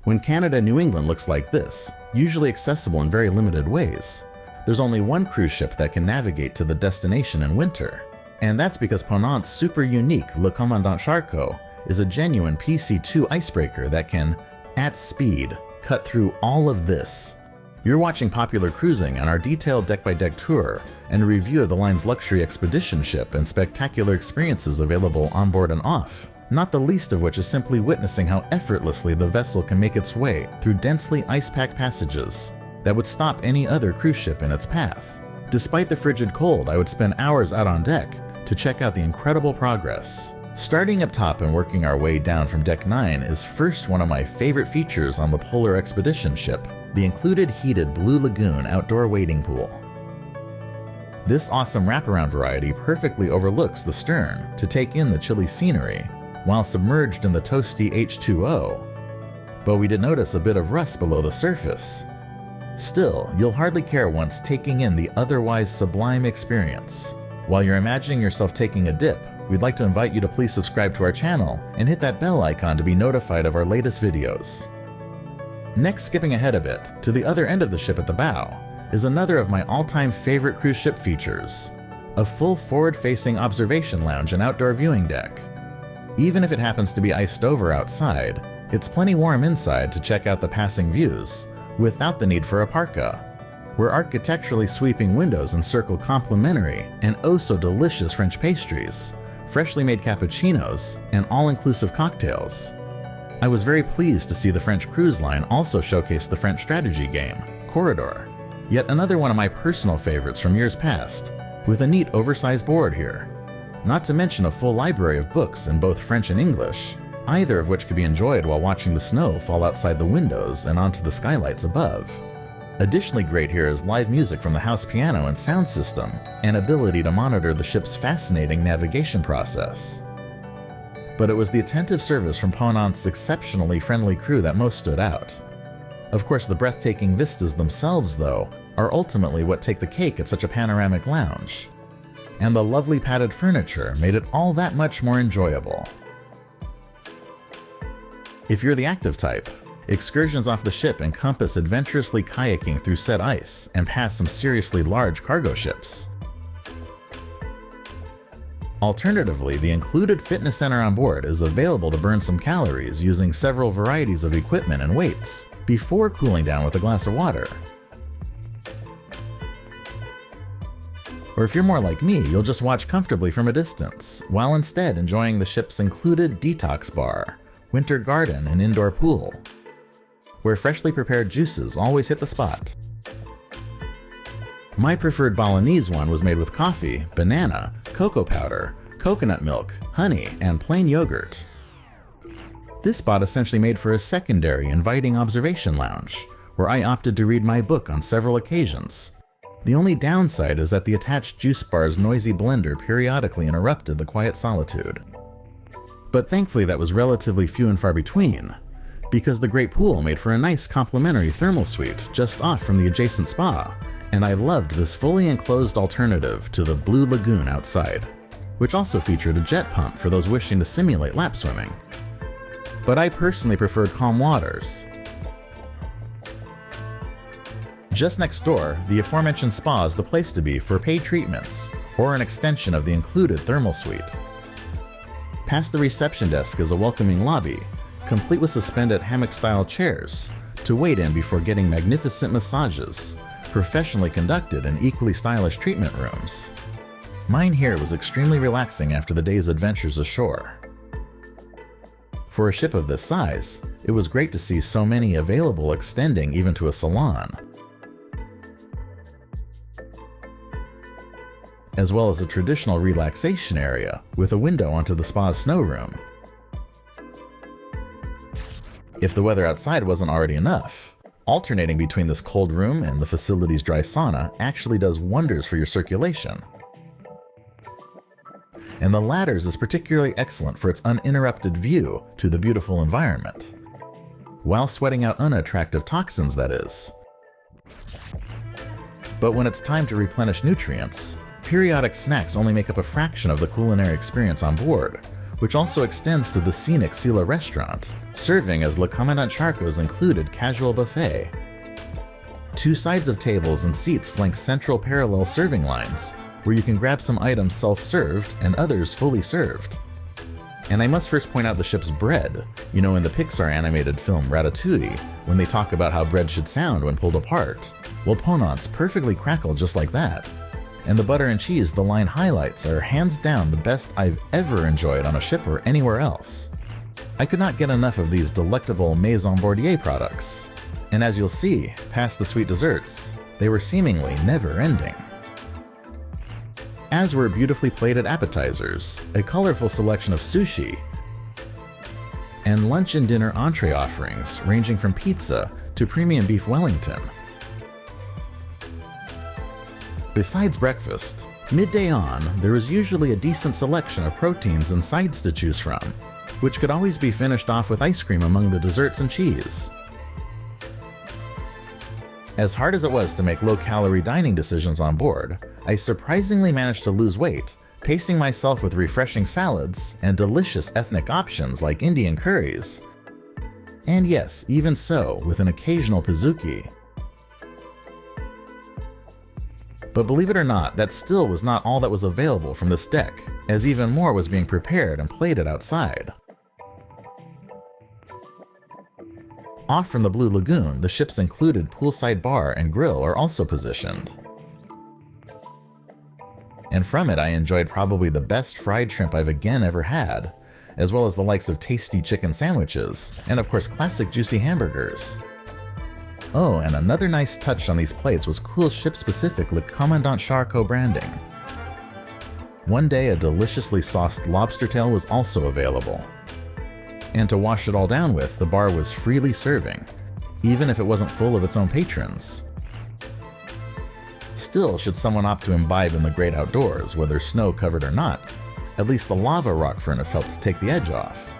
When Canada New England looks like this, usually accessible in very limited ways, there's only one cruise ship that can navigate to the destination in winter. And that's because Ponant's super unique Le Commandant Charcot is a genuine PC2 icebreaker that can, at speed, cut through all of this. You're watching Popular Cruising and our detailed deck-by-deck tour and a review of the line's luxury expedition ship and spectacular experiences available on board and off, not the least of which is simply witnessing how effortlessly the vessel can make its way through densely ice-packed passages that would stop any other cruise ship in its path. Despite the frigid cold, I would spend hours out on deck to check out the incredible progress. Starting up top and working our way down from Deck 9 is first one of my favorite features on the Polar Expedition ship, the included heated Blue Lagoon outdoor wading pool. This awesome wraparound variety perfectly overlooks the stern to take in the chilly scenery while submerged in the toasty H2O, but we did notice a bit of rust below the surface. Still, you'll hardly care once taking in the otherwise sublime experience. While you're imagining yourself taking a dip, we'd like to invite you to please subscribe to our channel and hit that bell icon to be notified of our latest videos. Next, skipping ahead a bit, to the other end of the ship at the bow, is another of my all-time favorite cruise ship features, a full forward-facing observation lounge and outdoor viewing deck. Even if it happens to be iced over outside, it's plenty warm inside to check out the passing views, without the need for a parka, where architecturally sweeping windows encircle complimentary and oh-so-delicious French pastries, freshly made cappuccinos, and all-inclusive cocktails. I was very pleased to see the French cruise line also showcase the French strategy game, Corridor, yet another one of my personal favorites from years past, with a neat oversized board here. Not to mention a full library of books in both French and English, either of which could be enjoyed while watching the snow fall outside the windows and onto the skylights above. Additionally great here is live music from the house piano and sound system, and ability to monitor the ship's fascinating navigation process. But it was the attentive service from Ponant's exceptionally friendly crew that most stood out. Of course, the breathtaking vistas themselves, though, are ultimately what take the cake at such a panoramic lounge. And the lovely padded furniture made it all that much more enjoyable. If you're the active type, excursions off the ship encompass adventurously kayaking through said ice and past some seriously large cargo ships. Alternatively, the included fitness center on board is available to burn some calories using several varieties of equipment and weights before cooling down with a glass of water. Or if you're more like me, you'll just watch comfortably from a distance, while instead enjoying the ship's included Detox bar, winter garden, and indoor pool, where freshly prepared juices always hit the spot. My preferred Balinese one was made with coffee, banana, cocoa powder, coconut milk, honey, and plain yogurt. This spot essentially made for a secondary, inviting observation lounge, where I opted to read my book on several occasions. The only downside is that the attached juice bar's noisy blender periodically interrupted the quiet solitude. But thankfully that was relatively few and far between, because the great pool made for a nice complimentary thermal suite just off from the adjacent spa, and I loved this fully enclosed alternative to the Blue Lagoon outside, which also featured a jet pump for those wishing to simulate lap swimming. But I personally preferred calm waters. Just next door, the aforementioned spa is the place to be for paid treatments, or an extension of the included thermal suite. Past the reception desk is a welcoming lobby, complete with suspended hammock-style chairs, to wait in before getting magnificent massages, professionally conducted and equally stylish treatment rooms. Mine here was extremely relaxing after the day's adventures ashore. For a ship of this size, it was great to see so many available extending even to a salon, as well as a traditional relaxation area with a window onto the spa's snow room. If the weather outside wasn't already enough, alternating between this cold room and the facility's dry sauna actually does wonders for your circulation. And the latter's is particularly excellent for its uninterrupted view to the beautiful environment, while sweating out unattractive toxins, that is. But when it's time to replenish nutrients, periodic snacks only make up a fraction of the culinary experience on board, which also extends to the scenic Sila Restaurant, serving as Le Commandant Charcot's included casual buffet. Two sides of tables and seats flank central parallel serving lines, where you can grab some items self-served and others fully served. And I must first point out the ship's bread. You know, in the Pixar animated film Ratatouille, when they talk about how bread should sound when pulled apart. Well, Ponant's perfectly crackled just like that. And the butter and cheese the line highlights are hands down the best I've ever enjoyed on a ship or anywhere else. I could not get enough of these delectable Maison Bordier products. And as you'll see, past the sweet desserts, they were seemingly never-ending. As were beautifully plated appetizers, a colorful selection of sushi, and lunch and dinner entree offerings ranging from pizza to premium beef Wellington. Besides breakfast, midday on, there was usually a decent selection of proteins and sides to choose from, which could always be finished off with ice cream among the desserts and cheese. As hard as it was to make low-calorie dining decisions on board, I surprisingly managed to lose weight, pacing myself with refreshing salads and delicious ethnic options like Indian curries. And yes, even so, with an occasional pizookie. But believe it or not, that still was not all that was available from this deck, as even more was being prepared and plated outside. Off from the Blue Lagoon, the ship's included poolside bar and grill are also positioned. And from it I enjoyed probably the best fried shrimp I've again ever had, as well as the likes of tasty chicken sandwiches, and of course classic juicy hamburgers. Oh, and another nice touch on these plates was cool ship-specific Le Commandant Charcot branding. One day a deliciously sauced lobster tail was also available. And to wash it all down with, the bar was freely serving, even if it wasn't full of its own patrons. Still, should someone opt to imbibe in the great outdoors, whether snow-covered or not, at least the lava rock furnace helped take the edge off.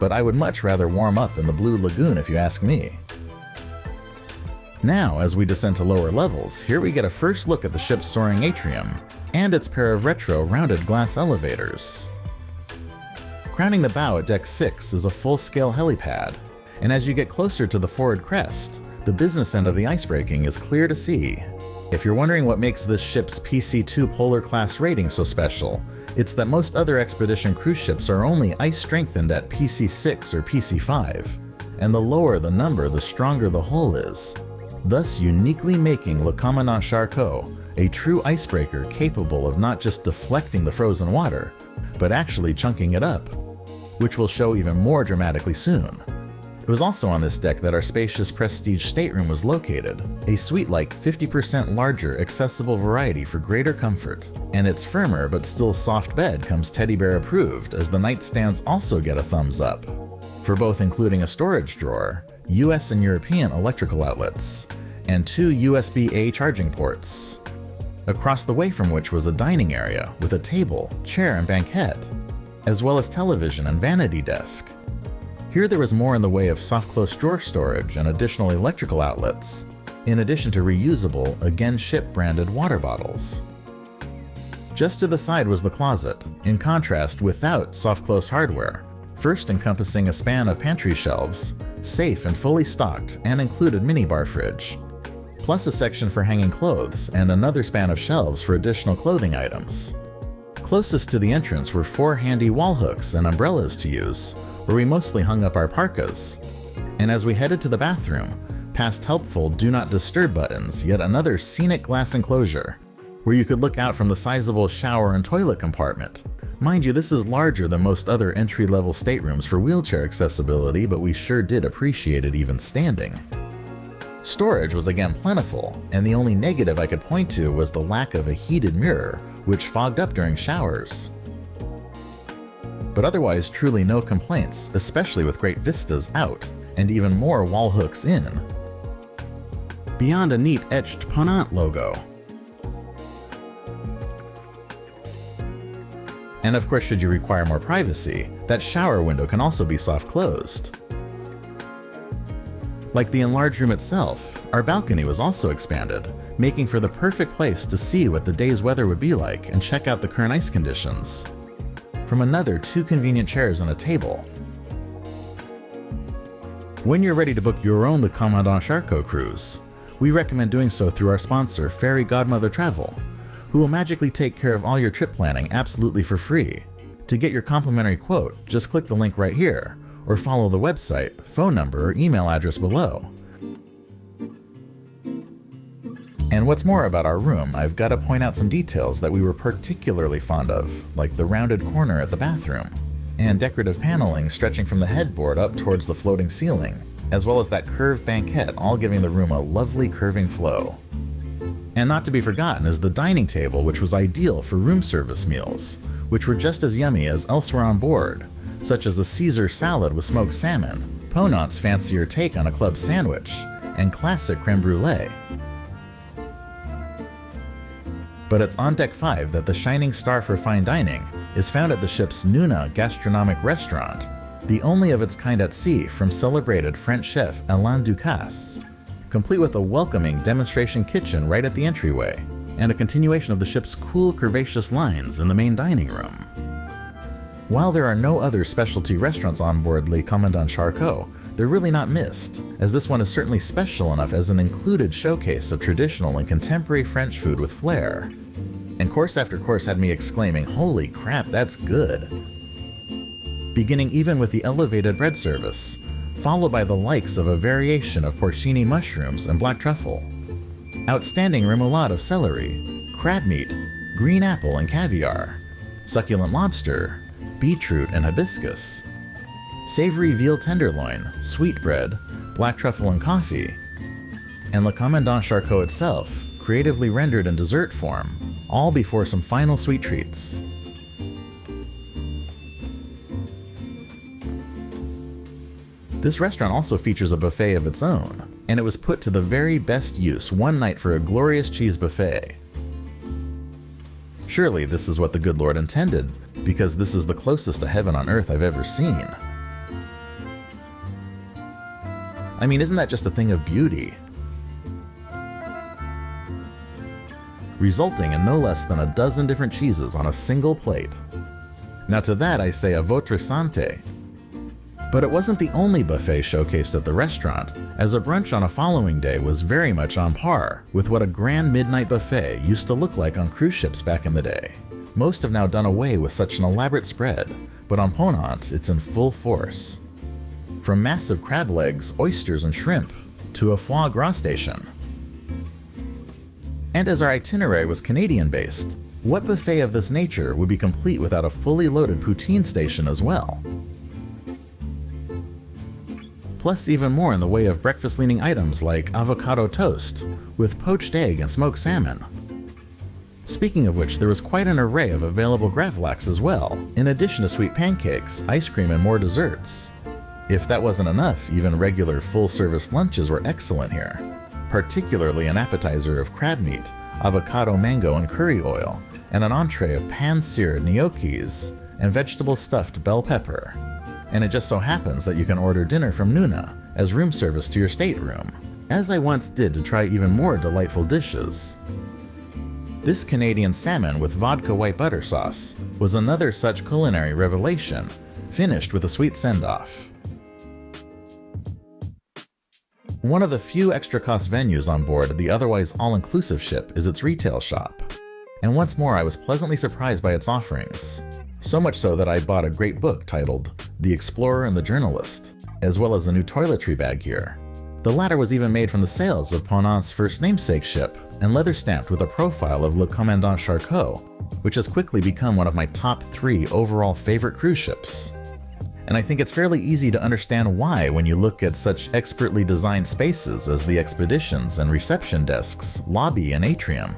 But I would much rather warm up in the Blue Lagoon if you ask me. Now, as we descend to lower levels, here we get a first look at the ship's soaring atrium, and its pair of retro rounded glass elevators. Crowning the bow at Deck 6 is a full-scale helipad, and as you get closer to the forward crest, the business end of the icebreaking is clear to see. If you're wondering what makes this ship's PC2 Polar Class rating so special, it's that most other expedition cruise ships are only ice-strengthened at PC6 or PC5, and the lower the number, the stronger the hull is, thus uniquely making Le Commandant Charcot a true icebreaker capable of not just deflecting the frozen water, but actually chunking it up, which will show even more dramatically soon. It was also on this deck that our spacious prestige stateroom was located, a suite-like 50% larger accessible variety for greater comfort, and its firmer but still soft bed comes teddy bear approved, as the nightstands also get a thumbs up, for both including a storage drawer, US and European electrical outlets, and 2 USB-A charging ports, across the way from which was a dining area with a table, chair, and banquette, as well as television and vanity desk. Here there was more in the way of soft-close drawer storage and additional electrical outlets, in addition to reusable, again ship-branded water bottles. Just to the side was the closet, in contrast without soft-close hardware, first encompassing a span of pantry shelves, safe and fully stocked, and included minibar fridge, plus a section for hanging clothes and another span of shelves for additional clothing items. Closest to the entrance were 4 handy wall hooks and umbrellas to use, where we mostly hung up our parkas. And as we headed to the bathroom, past helpful Do Not Disturb buttons, yet another scenic glass enclosure, where you could look out from the sizable shower and toilet compartment. Mind you, this is larger than most other entry-level staterooms for wheelchair accessibility, but we sure did appreciate it even standing. Storage was again plentiful, and the only negative I could point to was the lack of a heated mirror, which fogged up during showers. But otherwise, truly no complaints, especially with great vistas out, and even more wall hooks in. Beyond a neat etched Ponant logo. And of course, should you require more privacy, that shower window can also be soft closed. Like the enlarged room itself, our balcony was also expanded, making for the perfect place to see what the day's weather would be like and check out the current ice conditions. From another 2 convenient chairs and a table. When you're ready to book your own Le Commandant Charcot cruise, we recommend doing so through our sponsor, Fairy Godmother Travel, who will magically take care of all your trip planning absolutely for free. To get your complimentary quote, just click the link right here, or follow the website, phone number, or email address below. And what's more about our room, I've got to point out some details that we were particularly fond of, like the rounded corner at the bathroom, and decorative paneling stretching from the headboard up towards the floating ceiling, as well as that curved banquette, all giving the room a lovely curving flow. And not to be forgotten is the dining table, which was ideal for room service meals, which were just as yummy as elsewhere on board, such as a Caesar salad with smoked salmon, Ponant's fancier take on a club sandwich, and classic creme brulee. But it's on Deck 5 that the shining star for fine dining is found at the ship's Nuna Restaurant, the only of its kind at sea from celebrated French chef Alain Ducasse, complete with a welcoming demonstration kitchen right at the entryway, and a continuation of the ship's cool curvaceous lines in the main dining room. While there are no other specialty restaurants on board Le Commandant Charcot, they're really not missed, as this one is certainly special enough as an included showcase of traditional and contemporary French food with flair. And course after course had me exclaiming, "Holy crap, that's good!" Beginning even with the elevated bread service, followed by the likes of a variation of porcini mushrooms and black truffle, outstanding remoulade of celery, crab meat, green apple and caviar, succulent lobster, beetroot and hibiscus, savory veal tenderloin, sweetbread, black truffle and coffee, and Le Commandant Charcot itself, creatively rendered in dessert form, all before some final sweet treats. This restaurant also features a buffet of its own, and it was put to the very best use one night for a glorious cheese buffet. Surely this is what the good Lord intended, because this is the closest to heaven on earth I've ever seen. I mean, isn't that just a thing of beauty? Resulting in no less than a dozen different cheeses on a single plate. Now to that I say a votre santé. But it wasn't the only buffet showcased at the restaurant, as a brunch on a following day was very much on par with what a grand midnight buffet used to look like on cruise ships back in the day. Most have now done away with such an elaborate spread, but on Ponant it's in full force. From massive crab legs, oysters, and shrimp, to a foie gras station. And as our itinerary was Canadian-based, what buffet of this nature would be complete without a fully loaded poutine station as well? Plus even more in the way of breakfast-leaning items like avocado toast, with poached egg and smoked salmon. Speaking of which, there was quite an array of available gravlax as well, in addition to sweet pancakes, ice cream, and more desserts. If that wasn't enough, even regular full-service lunches were excellent here, particularly an appetizer of crab meat, avocado, mango, and curry oil, and an entree of pan-seared gnocchis and vegetable-stuffed bell pepper. And it just so happens that you can order dinner from Nuna as room service to your stateroom, as I once did to try even more delightful dishes. This Canadian salmon with vodka white butter sauce was another such culinary revelation, finished with a sweet send-off. One of the few extra-cost venues on board the otherwise all-inclusive ship is its retail shop. And once more I was pleasantly surprised by its offerings. So much so that I bought a great book titled The Explorer and the Journalist, as well as a new toiletry bag here. The latter was even made from the sails of Ponant's first namesake ship, and leather stamped with a profile of Le Commandant Charcot, which has quickly become one of my top 3 overall favorite cruise ships. And I think it's fairly easy to understand why when you look at such expertly designed spaces as the expeditions and reception desks, lobby, and atrium.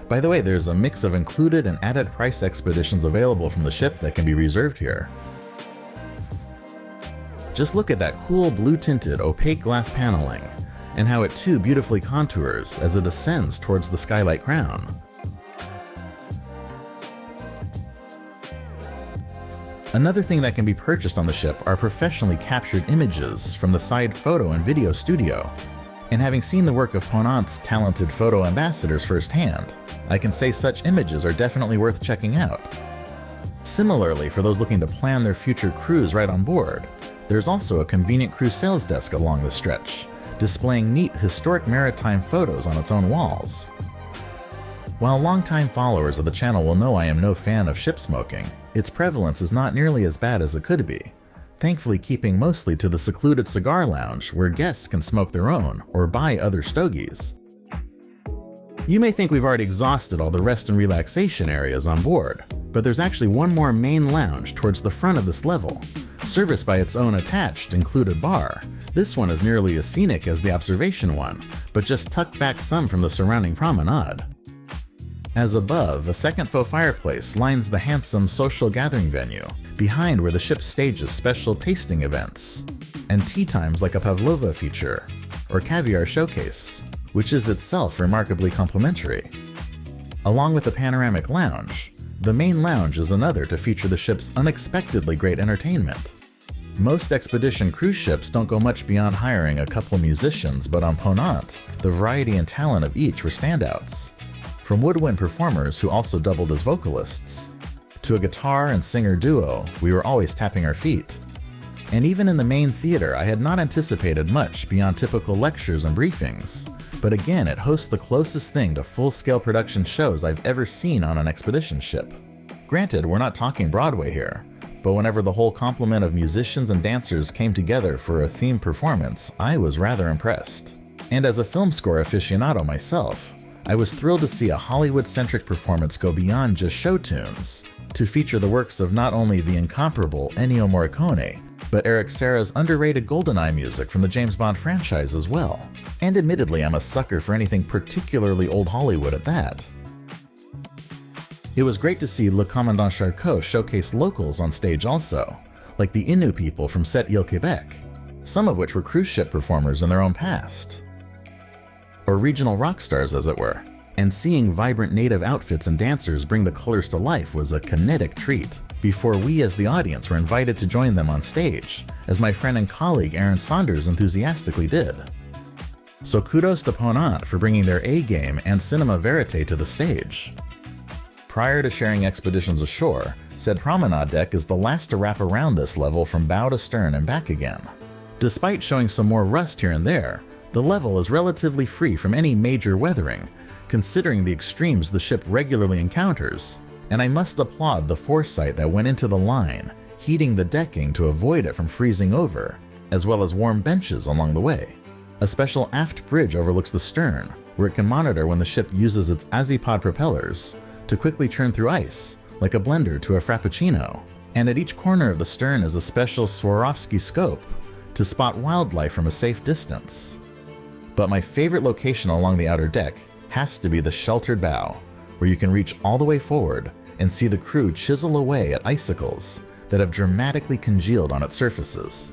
By the way, there's a mix of included and added price expeditions available from the ship that can be reserved here. Just look at that cool blue-tinted opaque glass paneling, and how it too beautifully contours as it ascends towards the skylight crown. Another thing that can be purchased on the ship are professionally captured images from the side photo and video studio. And having seen the work of Ponant's talented photo ambassadors firsthand, I can say such images are definitely worth checking out. Similarly, for those looking to plan their future cruise right on board, There's also a convenient crew sales desk along the stretch, displaying neat historic maritime photos on its own walls. While longtime followers of the channel will know I am no fan of ship smoking, its prevalence is not nearly as bad as it could be, thankfully keeping mostly to the secluded Cigar Lounge where guests can smoke their own or buy other stogies. You may think we've already exhausted all the rest and relaxation areas on board, but there's actually one more main lounge towards the front of this level, serviced by its own attached included bar. This one is nearly as scenic as the observation one, but just tucked back some from the surrounding promenade. As above, a second faux fireplace lines the handsome social gathering venue, behind where the ship stages special tasting events, and tea times like a pavlova feature, or caviar showcase, which is itself remarkably complimentary. Along with the Panoramic Lounge, the main lounge is another to feature the ship's unexpectedly great entertainment. Most expedition cruise ships don't go much beyond hiring a couple musicians, but on Ponant, the variety and talent of each were standouts. From woodwind performers who also doubled as vocalists, to a guitar and singer duo, we were always tapping our feet. And even in the main theater, I had not anticipated much beyond typical lectures and briefings. But again, it hosts the closest thing to full-scale production shows I've ever seen on an expedition ship. Granted, we're not talking Broadway here, but whenever the whole complement of musicians and dancers came together for a themed performance, I was rather impressed. And as a film score aficionado myself, I was thrilled to see a Hollywood-centric performance go beyond just show tunes, to feature the works of not only the incomparable Ennio Morricone, but Eric Serra's underrated GoldenEye music from the James Bond franchise as well. And admittedly, I'm a sucker for anything particularly old Hollywood at that. It was great to see Le Commandant Charcot showcase locals on stage also, like the Innu people from Sept-Îles, Quebec, some of which were cruise ship performers in their own past. Or regional rock stars, as it were. And seeing vibrant native outfits and dancers bring the colors to life was a kinetic treat, before we as the audience were invited to join them on stage, as my friend and colleague Aaron Saunders enthusiastically did. So kudos to Ponant for bringing their A-game and cinema verite to the stage. Prior to sharing expeditions ashore, said promenade deck is the last to wrap around this level from bow to stern and back again. Despite showing some more rust here and there, the level is relatively free from any major weathering, considering the extremes the ship regularly encounters, and I must applaud the foresight that went into the line, heating the decking to avoid it from freezing over, as well as warm benches along the way. A special aft bridge overlooks the stern, where it can monitor when the ship uses its Azipod propellers to quickly churn through ice, like a blender to a frappuccino. And at each corner of the stern is a special Swarovski scope to spot wildlife from a safe distance. But my favorite location along the outer deck has to be the sheltered bow, where you can reach all the way forward and see the crew chisel away at icicles that have dramatically congealed on its surfaces.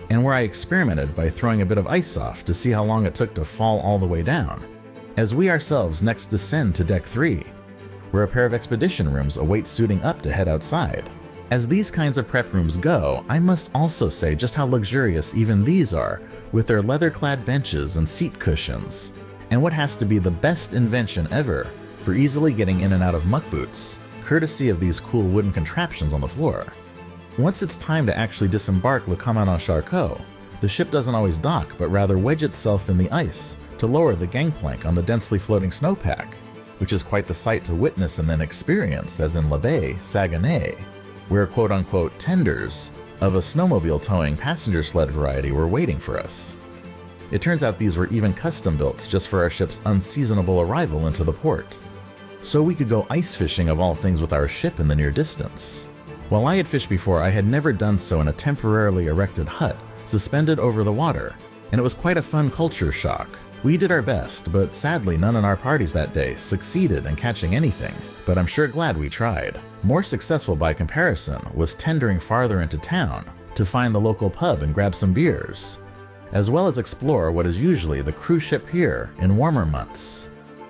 And where I experimented by throwing a bit of ice off to see how long it took to fall all the way down, as we ourselves next descend to deck 3, where a pair of expedition rooms await suiting up to head outside. As these kinds of prep rooms go, I must also say just how luxurious even these are, with their leather-clad benches and seat cushions, and what has to be the best invention ever for easily getting in and out of muck boots, courtesy of these cool wooden contraptions on the floor. Once it's time to actually disembark Le Commandant Charcot, the ship doesn't always dock, but rather wedge itself in the ice to lower the gangplank on the densely floating snowpack, which is quite the sight to witness and then experience, as in La Baie, Saguenay, where quote-unquote tenders of a snowmobile towing passenger sled variety were waiting for us. It turns out these were even custom built just for our ship's unseasonable arrival into the port. So we could go ice fishing of all things with our ship in the near distance. While I had fished before, I had never done so in a temporarily erected hut suspended over the water, and it was quite a fun culture shock. We did our best, but sadly none in our parties that day succeeded in catching anything, but I'm sure glad we tried. More successful by comparison was tendering farther into town to find the local pub and grab some beers, as well as explore what is usually the cruise ship pier in warmer months,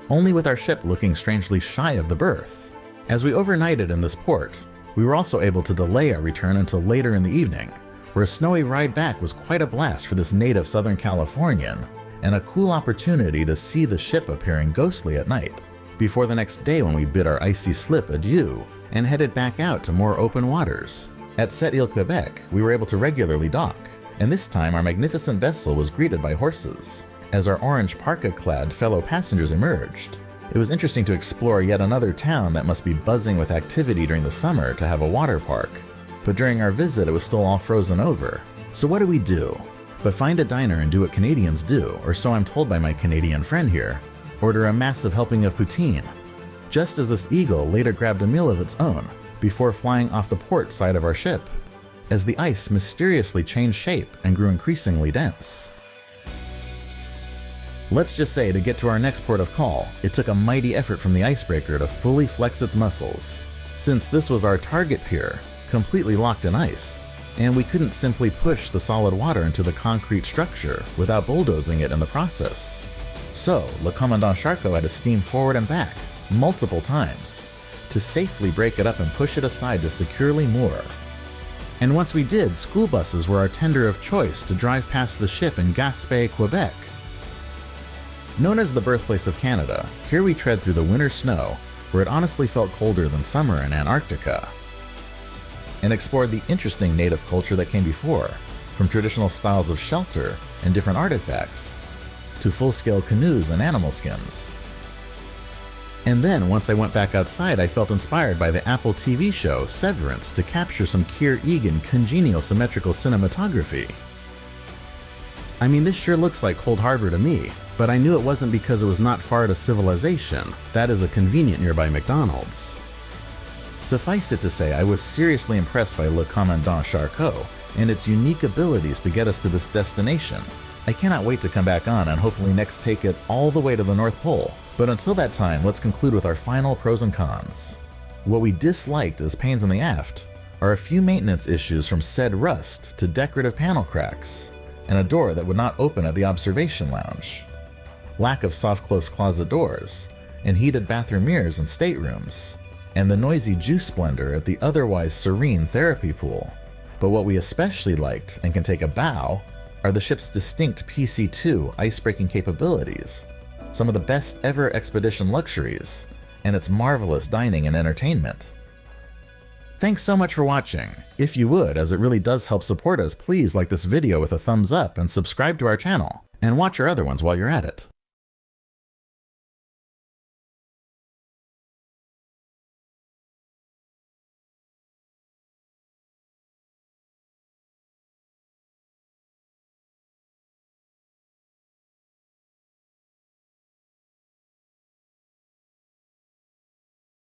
only with our ship looking strangely shy of the berth. As we overnighted in this port, we were also able to delay our return until later in the evening, where a snowy ride back was quite a blast for this native Southern Californian, and a cool opportunity to see the ship appearing ghostly at night, before the next day when we bid our icy slip adieu and headed back out to more open waters, At Sept-Îles, Quebec, we were able to regularly dock, and this time our magnificent vessel was greeted by horses, as our orange parka-clad fellow passengers emerged. It was interesting to explore yet another town that must be buzzing with activity during the summer to have a water park, but during our visit it was still all frozen over. So what do? But find a diner and do what Canadians do, or so I'm told by my Canadian friend here. Order a massive helping of poutine. Just as this eagle later grabbed a meal of its own, before flying off the port side of our ship, as the ice mysteriously changed shape and grew increasingly dense. Let's just say to get to our next port of call, it took a mighty effort from the Icebreaker to fully flex its muscles, since this was our target pier, completely locked in ice, and we couldn't simply push the solid water into the concrete structure without bulldozing it in the process. So, Le Commandant Charcot had to steam forward and back, multiple times, to safely break it up and push it aside to securely moor. And once we did, school buses were our tender of choice to drive past the ship in Gaspé, Quebec. Known as the birthplace of Canada, here we tread through the winter snow, where it honestly felt colder than summer in Antarctica, and explored the interesting native culture that came before, from traditional styles of shelter and different artifacts, to full-scale canoes and animal skins. And then, once I went back outside, I felt inspired by the Apple TV show Severance to capture some Keir Egan congenial symmetrical cinematography. I mean, this sure looks like Cold Harbor to me, but I knew it wasn't because it was not far to civilization, that is a convenient nearby McDonald's. Suffice it to say, I was seriously impressed by Le Commandant Charcot and its unique abilities to get us to this destination. I cannot wait to come back on and hopefully next take it all the way to the North Pole. But until that time, let's conclude with our final pros and cons. What we disliked as pains in the aft are a few maintenance issues from said rust to decorative panel cracks, and a door that would not open at the observation lounge. Lack of soft close closet doors, and heated bathroom mirrors in staterooms, and the noisy juice blender at the otherwise serene therapy pool. But what we especially liked, and can take a bow, are the ship's distinct PC-2 ice-breaking capabilities, some of the best ever expedition luxuries, and its marvelous dining and entertainment. Thanks so much for watching. If you would, as it really does help support us, please like this video with a thumbs up and subscribe to our channel, and watch our other ones while you're at it.